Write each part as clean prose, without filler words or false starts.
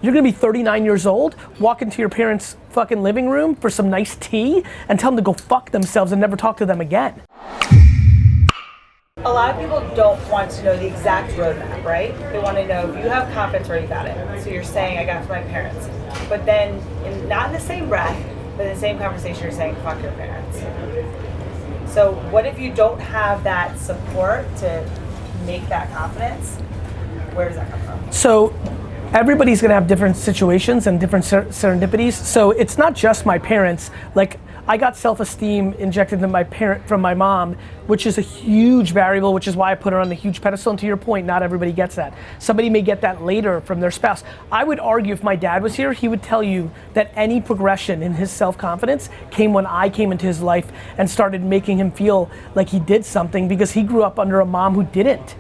You're gonna be 39 years old, walk into your parents' fucking living room for some nice tea and tell them to go fuck themselves and never talk to them again. A lot of people don't want to know the exact roadmap, right? They want to know if you have confidence where you got it. So you're saying, I got it from my parents. But then, not in the same breath, but in the same conversation, you're saying, fuck your parents. So what if you don't have that support to make that confidence? Where does that come from? So everybody's gonna have different situations and different serendipities. So it's not just my parents. Like, I got self-esteem injected from my mom, which is a huge variable, which is why I put her on a huge pedestal. And to your point, not everybody gets that. Somebody may get that later from their spouse. I would argue if my dad was here, he would tell you that any progression in his self-confidence came when I came into his life and started making him feel like he did something, because he grew up under a mom who didn't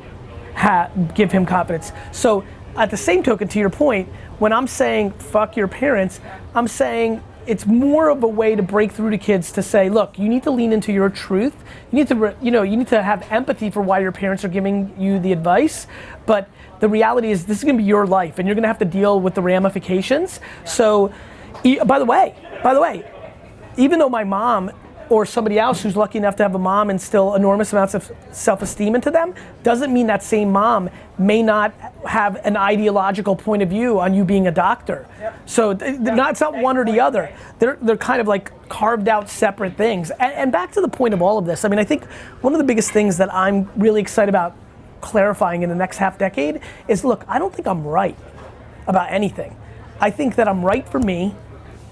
give him confidence. So at the same token, to your point, when I'm saying fuck your parents, I'm saying it's more of a way to break through to kids to say, look, you need to lean into your truth. You need to, you need to have empathy for why your parents are giving you the advice. But the reality is, this is gonna be your life, and you're gonna have to deal with the ramifications. So, by the way, even though my mom or somebody else who's lucky enough to have a mom instill enormous amounts of self-esteem into them, doesn't mean that same mom may not have an ideological point of view on you being a doctor. Yep. So it's not one or the other. They're kind of like carved out separate things. And back to the point of all of this, I mean, I think one of the biggest things that I'm really excited about clarifying in the next half decade is, look, I don't think I'm right about anything. I think that I'm right for me.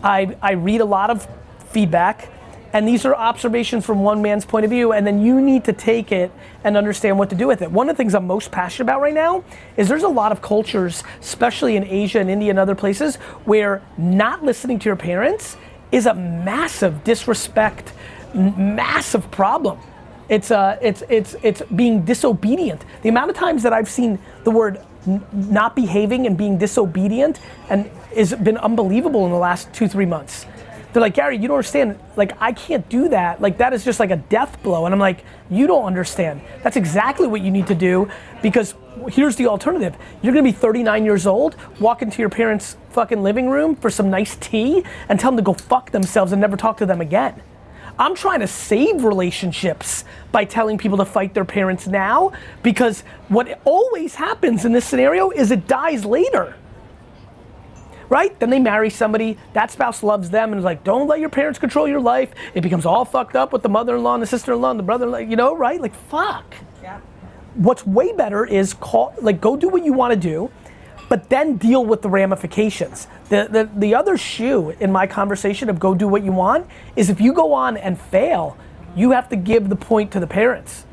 I read a lot of feedback, and these are observations from one man's point of view, and then you need to take it and understand what to do with it. One of the things I'm most passionate about right now is there's a lot of cultures, especially in Asia and India and other places, where not listening to your parents is a massive disrespect, massive problem. It's being disobedient. The amount of times that I've seen the word not behaving and being disobedient and has been unbelievable in the last 2-3 months. They're like, Gary, you don't understand, like, I can't do that. Like, that is just like a death blow. And I'm like, you don't understand. That's exactly what you need to do, because here's the alternative. You're gonna be 39 years old, walk into your parents' fucking living room for some nice tea and tell them to go fuck themselves and never talk to them again. I'm trying to save relationships by telling people to fight their parents now, because what always happens in this scenario is it dies later. Right? Then they marry somebody, that spouse loves them and is like, don't let your parents control your life. It becomes all fucked up with the mother-in-law and the sister-in-law and the brother-in-law, right? Like, fuck. Yeah. What's way better is go do what you want to do, but then deal with the ramifications. The other shoe in my conversation of go do what you want is, if you go on and fail, you have to give the point to the parents.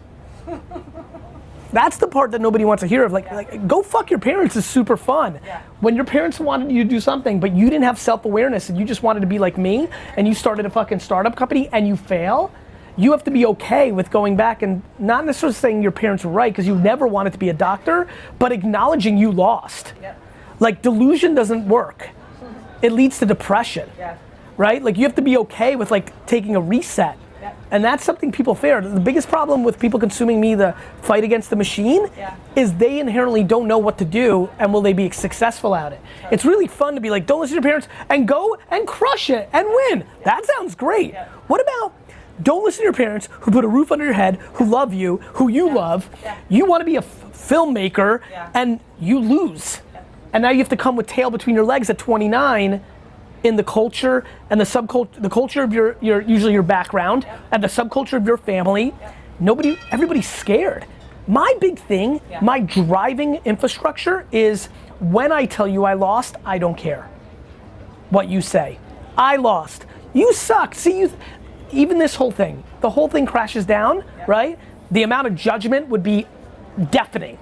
That's the part that nobody wants to hear of. Like, go fuck your parents is super fun. Yeah. When your parents wanted you to do something, but you didn't have self-awareness and you just wanted to be like me, and you started a fucking startup company and you fail, you have to be okay with going back and not necessarily saying your parents were right, because you never wanted to be a doctor, but acknowledging you lost. Yep. Like, delusion doesn't work. It leads to depression. Yeah. Right? Like, you have to be okay with like taking a reset. And that's something people fear. The biggest problem with people consuming me, the fight against the machine, is they inherently don't know what to do, and will they be successful at it. It's really fun to be like, don't listen to your parents, and go and crush it and win. That sounds great. What about don't listen to your parents who put a roof under your head, who love you, who you love. You want to be a filmmaker, and you lose. And now you have to come with tail between your legs at 29 in the culture and the subculture, the culture of your usually your background, and the subculture of your family. Everybody's scared. My big thing, my driving infrastructure is, when I tell you I lost, I don't care what you say. I lost. You suck. See, even this whole thing, the whole thing crashes down, right? The amount of judgment would be deafening.